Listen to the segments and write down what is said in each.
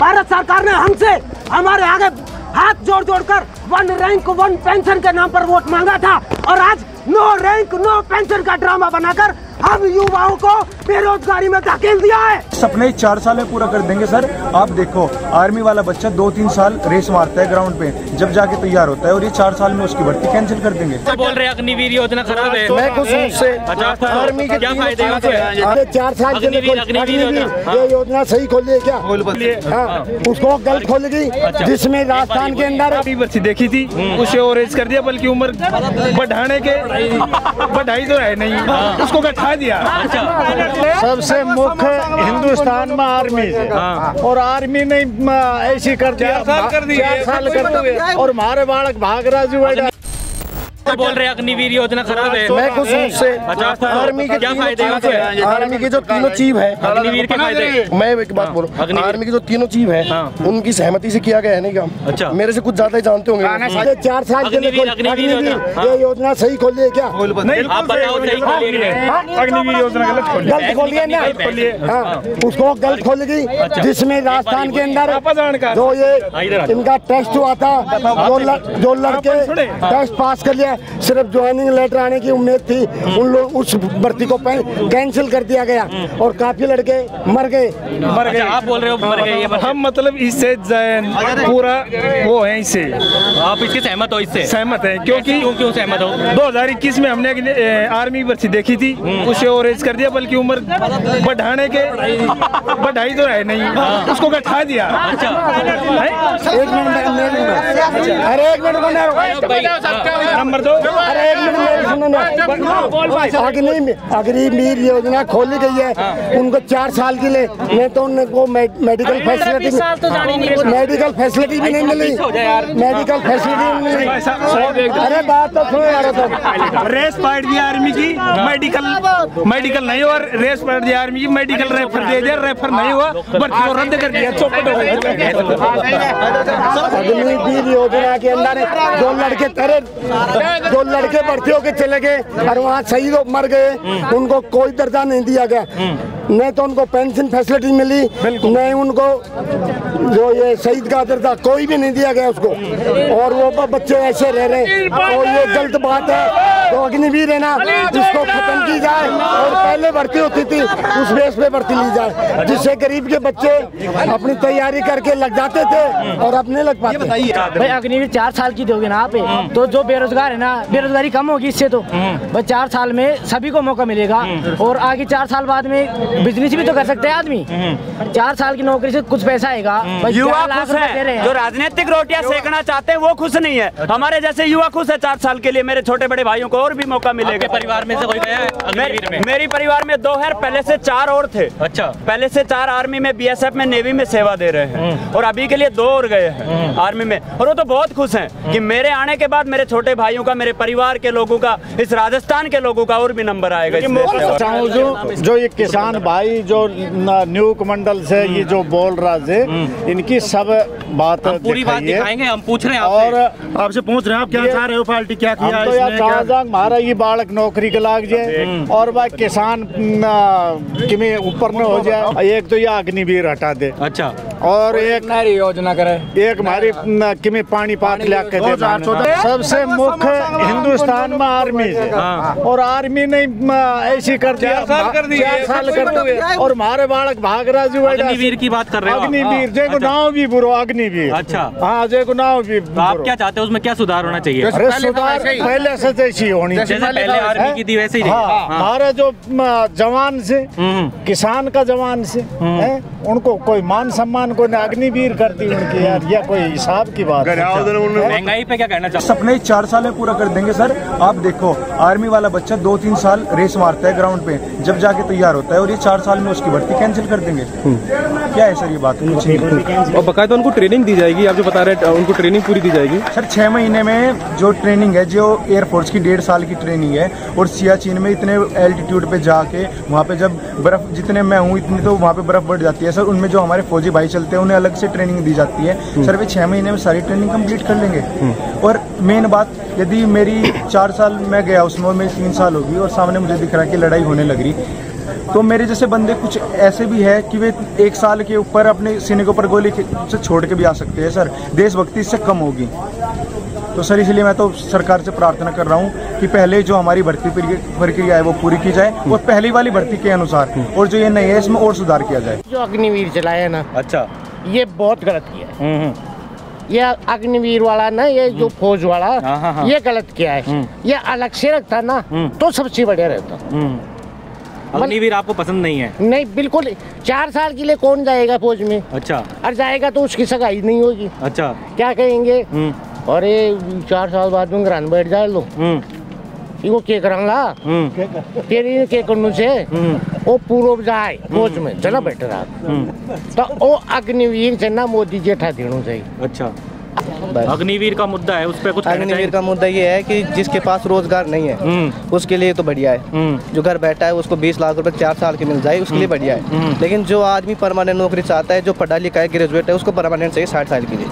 भारत सरकार ने हमसे हमारे आगे हाथ जोड़ जोड़कर 1 रैंक 1 पेंशन के नाम पर वोट मांगा था, और आज नो रैंक नो पेंशन का ड्रामा बनाकर हम युवाओं को बेरोजगारी में धकेल दिया है। सपने 4 साल में पूरा कर देंगे सर। आप देखो, आर्मी वाला बच्चा 2-3 साल रेस मारता है ग्राउंड पे, जब जाके तैयार होता है, और ये 4 साल में उसकी भर्ती कैंसिल कर देंगे। तो बोल रहे अग्निवीर योजना खराब है। मैं खुश हूं उससे। आर्मी के क्या फायदे हैं? 4 साल के लिए ये योजना सही खोली है क्या? उसको गलत खोलेगी, जिसमें राजस्थान के अंदर भर्ती देखी थी उसे ऑरेंज कर दिया, बल्कि उम्र बढ़ाने के बढ़ाई तो है नहीं, उसको घटा दिया। सबसे मुख्य हिंदुस्तान में आर्मी है, और आर्मी ने ऐसी कर दिया 4 साल कर दिया, और हमारे बालक भाग रहा जो तो बोल रहे अग्निवीर योजना खराब है। मैं खुश हूं उससे। आर्मी के क्या फायदे हैं? आर्मी के जो तीनों चीफ है, अग्निवीर के फायदे, मैं एक बात बोलूं, आर्मी के जो तीनों चीफ है उनकी सहमति से किया गया है नहीं काम। अच्छा, मेरे से कुछ ज्यादा ही जानते होंगे। 4 साल के लिए ये योजना सही खोली है क्या? नहीं, आप बताओ सही खोली है। अग्निवीर योजना गलत खोली है ना, उसको गलत खोलेगी, जिसमें राजस्थान के अंदर जो ये इनका टेस्ट हुआ था, जो लड़के टेस्ट पास कर लिया, सिर्फ ज्वाइनिंग लेटर आने की उम्मीद थी, उन लोग उस भर्ती को कैंसिल कर दिया गया, और काफी लड़के मर गए। आप बोल रहे हो मर गए, हम मतलब इससे पूरा वो है, इससे आप इसके सहमत हो? इससे सहमत है, क्योंकि क्यों सहमत हो? 2021 में हमने आर्मी भर्ती देखी थी, उसे ऑरेंज कर दिया, बल्कि उम्र बढ़ाने के बढ़ाई तो है नहीं, उसको घटा दिया। एक मिनट दो। अरे एक मिनट, अग्निवीर योजना खोली गई है उनको 4 साल के लिए, नहीं तो उनको मेडिकल फैसिलिटी भी नहीं मिली, मेडिकल फैसिलिटी नहीं मिली। अरे बात तो सुनो यार, तो रेस पार्ट दिया आर्मी की, मेडिकल नहीं हुआ, रेस पार्ट दिया आर्मी की, मेडिकल रेफर दे दिया, रेफर नहीं हुआ, भर्ती को रद्द कर दिया, चौपट हो गया। अग्निवीर योजना के अंदर जो लड़के भर्ती होके चले गए और वहाँ शहीद मर गए, उनको कोई दर्जा नहीं दिया गया, नहीं तो उनको पेंशन फैसिलिटी मिली, नहीं उनको जो ये शहीद का दर्जा कोई भी नहीं दिया गया उसको, और वो बच्चे ऐसे रह रहे, और ये गलत बात है। तो अग्निवीर है ना, इसको खत्म की जाए, और पहले भर्ती होती थी उस बेस पे भर्ती ली जाए, जिससे गरीब के बच्चे अपनी तैयारी करके लग जाते थे और अब नहीं लग पाते। भाई अग्निवीर 4 साल की दोगे ना आप, तो जो बेरोजगार है ना, बेरोजगारी कम होगी इससे, तो भाई 4 साल में सभी को मौका मिलेगा, और आगे 4 साल बाद में बिजनेस भी तो कर सकते हैं आदमी। 4 साल की नौकरी से कुछ पैसा आएगा। युवा खुश है, जो राजनीतिक रोटियां सेकना चाहते हैं वो खुश नहीं है, हमारे जैसे युवा खुश है। 4 साल के लिए मेरे छोटे बड़े भाइयों को और भी मौका मिलेगा। परिवार में से कोई गया है अग्निवीर में? मेरी परिवार में 2 है, पहले से 4 और थे। अच्छा, पहले से 4 आर्मी में, BSF में, नेवी में सेवा दे रहे हैं, और अभी के लिए 2 और गए हैं आर्मी में, और वो तो बहुत खुश हैं कि मेरे आने के बाद मेरे छोटे भाइयों का, मेरे परिवार के लोगों का, इस राजस्थान के लोगों का और भी नंबर आएगा। जो ये किसान भाई जो न्यूक मंडल से ये जो बोल रहा है, इनकी सब बात पूरी बात दिखाएंगे, हम पूछ रहे हैं और आपसे पूछ रहे हैं, आप क्या चाह रहे हो, पार्टी क्या किया? तो हमारा ये बालक नौकरी के लाग जाए, और वह किसान कि ऊपर न हो जाए, एक तो ये अग्निवीर हटा दे। अच्छा, और एक नहरी योजना करे, एक हमारी कि पानी पात ला के दे। सबसे मुख्य हिंदुस्तान में आर्मी है, और आर्मी ने ऐसी कर दिया 4 साल कर दिया, और हमारे बालक भाग रहा जो। अग्निवीर की बात कर रहे हो? अग्निवीर जय को नाव भी बुरो अग्निवीर। अच्छा, हाँ, जय को नाव भी। आप क्या चाहते हो, उसमें क्या सुधार होना चाहिए? अरे सुधार पहले से जैसी होनी चाहिए, जैसे पहले आर्मी की थी वैसे ही। हमारे जो जवान से, किसान का जवान से उनको कोई मान सम्मान को अग्निवीर करती उनकी, यार यह कोई हिसाब की बात है। महंगाई पे क्या कहना चाहते? सपने 4 साल में पूरा कर देंगे सर। आप देखो, आर्मी वाला बच्चा 2-3 साल रेस मारता है ग्राउंड पे, जब जाके तैयार होता है, और ये 4 साल में उसकी भर्ती कैंसिल कर देंगे। क्या है सर ये बात? और बकायदा उनको ट्रेनिंग दी जाएगी, आप जो बता रहे हैं उनको ट्रेनिंग पूरी दी जाएगी सर। 6 महीने में जो ट्रेनिंग है, जो एयरफोर्स की 1.5 साल की ट्रेनिंग है, और सियाचिन में इतने एल्टीट्यूड पे जाके वहाँ पे जब बर्फ, जितने मैं हूँ इतनी तो वहाँ पे बर्फ बढ़ जाती है सर, उनमें जो हमारे फौजी भाई चलते हैं उन्हें अलग से ट्रेनिंग दी जाती है सर। वे 6 महीने में सारी ट्रेनिंग कंप्लीट कर लेंगे। और मेन बात, यदि मेरी 4 साल मैं गया उसमें, मेरी 3 साल होगी, और सामने मुझे दिख रहा है कि लड़ाई होने लग रही, तो मेरे जैसे बंदे कुछ ऐसे भी है कि वे 1 साल के ऊपर अपने सीने के ऊपर गोली से छोड़ के भी आ सकते हैं सर। देशभक्ति इससे कम होगी। तो सर इसलिए मैं तो सरकार से प्रार्थना कर रहा हूँ कि पहले जो हमारी भर्ती प्रक्रिया है वो पूरी की जाए और पहली वाली भर्ती के अनुसार, और जो ये नई है इसमें और सुधार किया जाए। जो अग्निवीर चलाया ना, अच्छा, ये बहुत गलत किया है। ये अग्निवीर वाला ना, ये जो फौज वाला, ये गलत किया है। ये अलग से रखता ना तो सबसे बढ़िया रहता। अग्निवीर आपको पसंद नहीं है? नहीं, बिल्कुल। 4 साल के लिए कौन जाएगा फौज में? अच्छा। और जाएगा तो उसकी सगाई नहीं होगी। अच्छा। क्या कहेंगे? अरे 4 साल बाद में ग्रान बैठ जाए लो, इनको के करांगा तेरी के करनु से वो पूर्व जाए फौज में चला बैठ रहा। तो वो अग्निवीर से ना मोदी जेठा देना चाहिए। अच्छा, अग्निवीर का मुद्दा है, उस पर कुछ? अग्निवीर का मुद्दा ये है कि जिसके पास रोजगार नहीं है उसके लिए तो बढ़िया है। जो घर बैठा है उसको 20 लाख रुपए 4 साल की मिल जाए, उसके लिए बढ़िया है। लेकिन जो आदमी परमानेंट नौकरी चाहता है, जो पढ़ा लिखा है, ग्रेजुएट है, उसको परमानेंट चाहिए 60 साल के लिए,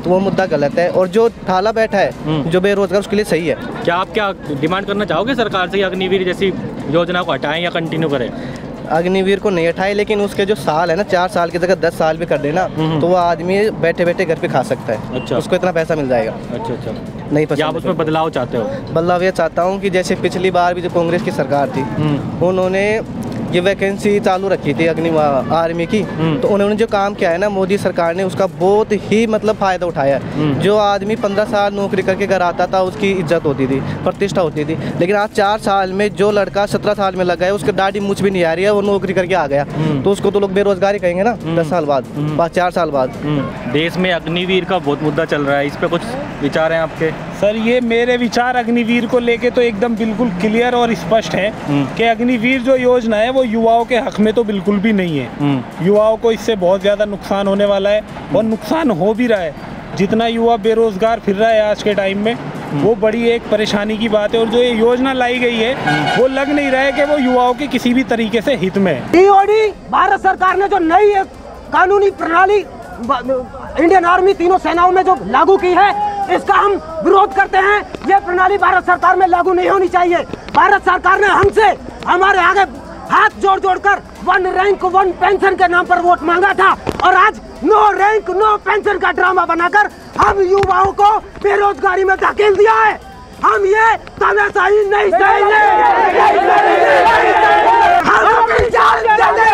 तो वो मुद्दा गलत है। और जो ठाला बैठा है, जो बेरोजगार, उसके लिए सही है। क्या आप क्या डिमांड करना चाहोगे सरकार से, अग्निवीर जैसी योजना को हटाएं या कंटिन्यू करें? अग्निवीर को नहीं हटाए, लेकिन उसके जो साल है ना, 4 साल की जगह 10 साल भी कर देना तो वो आदमी बैठे बैठे घर पे खा सकता है। अच्छा। उसको इतना पैसा मिल जाएगा। अच्छा अच्छा। नहीं पसंद? आप उसमें बदलाव चाहते हो? बदलाव ये चाहता हूँ कि जैसे पिछली बार भी जो कांग्रेस की सरकार थी, उन्होंने ये वैकेंसी चालू रखी थी आर्मी की, तो उन्होंने जो काम किया है ना मोदी सरकार ने, उसका बहुत ही मतलब फायदा उठाया। जो आदमी 15 साल नौकरी करके घर आता था उसकी इज्जत होती थी, प्रतिष्ठा होती थी। लेकिन आज 4 साल में जो लड़का 17 साल में लगा है, उसके दाढ़ी मूछ भी नहीं आ रही है, वो नौकरी करके आ गया, तो उसको तो लोग बेरोजगार ही कहेंगे ना 10 साल बाद, 4 साल बाद। देश में अग्निवीर का बहुत मुद्दा चल रहा है, इस पर कुछ विचार हैं आपके? सर, ये मेरे विचार अग्निवीर को लेके तो एकदम बिल्कुल क्लियर और स्पष्ट है कि अग्निवीर जो योजना है वो युवाओं के हक में तो बिल्कुल भी नहीं है। युवाओं को इससे बहुत ज़्यादा नुकसान होने वाला है और नुकसान हो भी रहा है। जितना युवा बेरोजगार फिर रहा है आज के टाइम में, वो बड़ी एक परेशानी की बात है। और जो ये योजना लाई गई है वो लग नहीं रहा है कि वो युवाओं के किसी भी तरीके से हित में है। DOD भारत सरकार ने जो नई कानूनी प्रणाली इंडियन आर्मी तीनों सेनाओं में जो लागू की है, इसका हम विरोध करते हैं। ये प्रणाली भारत सरकार में लागू नहीं होनी चाहिए। भारत सरकार ने हमसे हमारे आगे हाथ जोड़ जोड़कर 1 रैंक 1 पेंशन के नाम पर वोट मांगा था, और आज नो रैंक नो पेंशन का ड्रामा बनाकर हम युवाओं को बेरोजगारी में धकेल दिया है। हम ये तानाशाही नहीं सहेंगे। हम अपनी जान दे देंगे,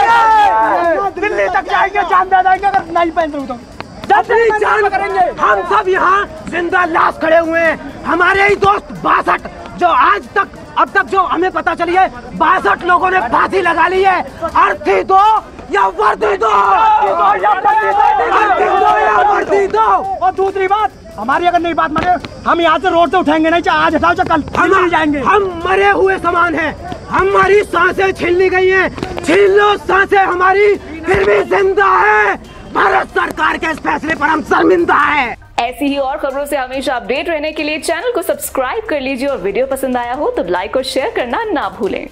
दिल्ली तक जाएंगे, जान दे देंगे अगर नहीं पेंशन तो अपनी जान करेंगे। हम सब यहाँ जिंदा लाश खड़े हुए हैं। हमारे ही दोस्त 62 जो आज तक अब तक जो हमें पता चली है 62 लोगों ने फांसी लगा ली है। अर्थी दो या वर्दी दो, वर्दी दो। और दूसरी बात, हमारी अगर नहीं बात माने, हम यहाँ से रोड से उठाएंगे नहीं, चाहे आज हटाओ चाहे कल हम जाएंगे। हम मरे हुए समान हैं, हमारी सांसें छीन ली गई हैं। छीन लो सांसें हमारी, फिर भी जिंदा है। भारत सरकार के इस फैसले पर हम शर्मिंदा हैं। ऐसी ही और खबरों से हमेशा अपडेट रहने के लिए चैनल को सब्सक्राइब कर लीजिए और वीडियो पसंद आया हो तो लाइक और शेयर करना ना भूलें।